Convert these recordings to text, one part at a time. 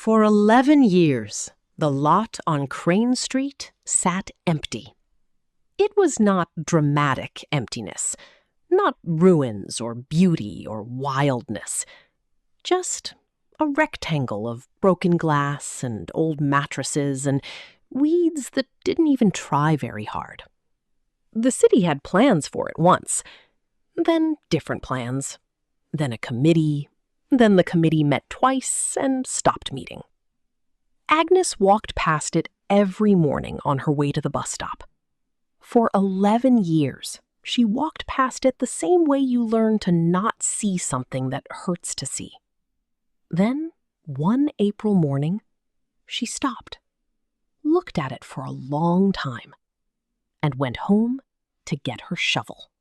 For 11 years, the lot on Crane Street sat empty. It was not dramatic emptiness, not ruins or beauty or wildness, just a rectangle of broken glass and old mattresses and weeds that didn't even try very hard. The city had plans for it once, then different plans, then a committee, then the committee met twice and stopped meeting. Agnes walked past it every morning on her way to the bus stop. For 11 years, she walked past it the same way you learn to not see something that hurts to see. Then, one April morning, she stopped, looked at it for a long time, and went home to get her shovel.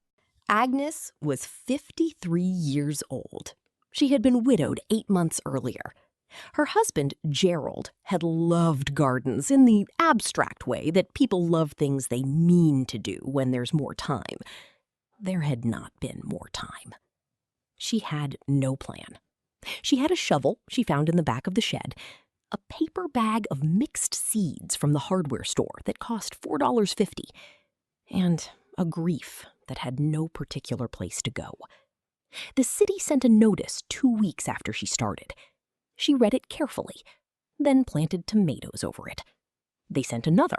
Agnes was 53 years old. She had been widowed 8 months earlier. Her husband, Gerald, had loved gardens in the abstract way that people love things they mean to do when there's more time. There had not been more time. She had no plan. She had a shovel she found in the back of the shed, a paper bag of mixed seeds from the hardware store that cost $4.50, and a grief that had no particular place to go. The city sent a notice 2 weeks after she started. She read it carefully, then planted tomatoes over it. They sent another.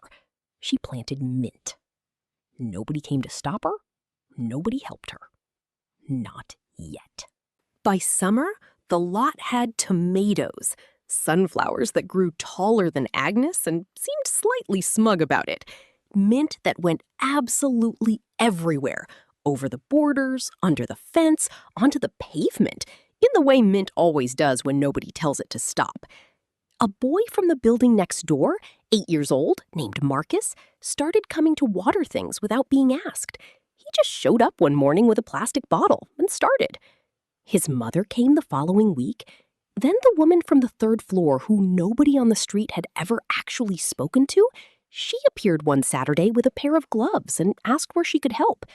She planted mint. Nobody came to stop her. Nobody helped her. Not yet. By summer, the lot had tomatoes, sunflowers that grew taller than Agnes and seemed slightly smug about it, mint that went absolutely everywhere, over the borders, under the fence, onto the pavement, in the way mint always does when nobody tells it to stop. A boy from the building next door, 8 years old, named Marcus, started coming to water things without being asked. He just showed up one morning with a plastic bottle and started. His mother came the following week. Then the woman from the 3rd floor who nobody on the street had ever actually spoken to, she appeared one Saturday with a pair of gloves and asked where she could help.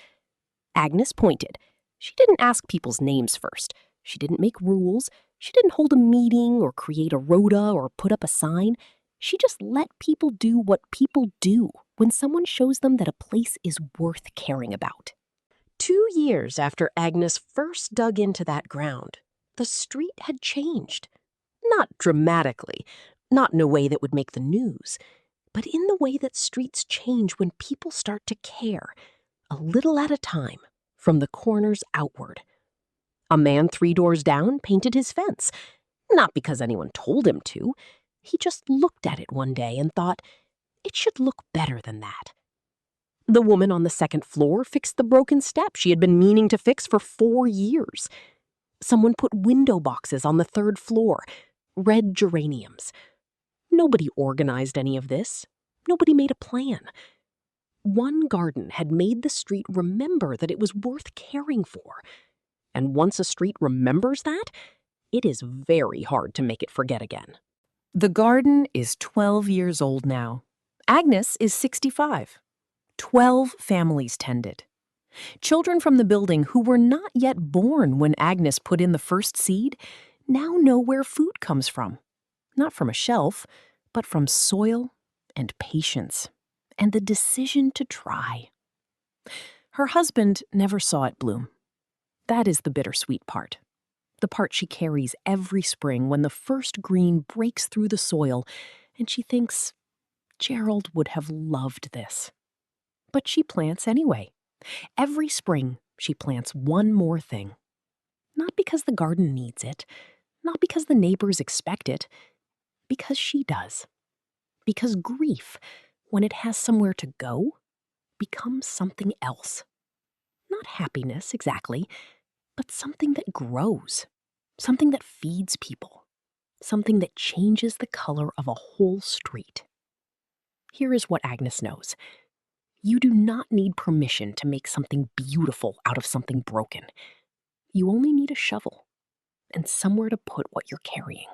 Agnes pointed. She didn't ask people's names first. She didn't make rules. She didn't hold a meeting or create a rota or put up a sign. She just let people do what people do when someone shows them that a place is worth caring about. 2 years after Agnes first dug into that ground, the street had changed. Not dramatically, not in a way that would make the news, but in the way that streets change when people start to care, a little at a time, from the corners outward. A man 3 doors down painted his fence, not because anyone told him to. He just looked at it one day and thought, it should look better than that. The woman on the 2nd floor fixed the broken step she had been meaning to fix for 4 years. Someone put window boxes on the 3rd floor, red geraniums. Nobody organized any of this. Nobody made a plan. One garden had made the street remember that it was worth caring for. And once a street remembers that, it is very hard to make it forget again. The garden is 12 years old now. Agnes is 65. 12 families tended. Children from the building who were not yet born when Agnes put in the first seed now know where food comes from. Not from a shelf, but from soil and patience and the decision to try. Her husband never saw it bloom. That is the bittersweet part. The part she carries every spring when the first green breaks through the soil and she thinks, Gerald would have loved this. But she plants anyway. Every spring, she plants one more thing. Not because the garden needs it, not because the neighbors expect it, because she does. Because grief, when it has somewhere to go, becomes something else. Not happiness, exactly, but something that grows, something that feeds people, something that changes the color of a whole street. Here is what Agnes knows. You do not need permission to make something beautiful out of something broken. You only need a shovel and somewhere to put what you're carrying.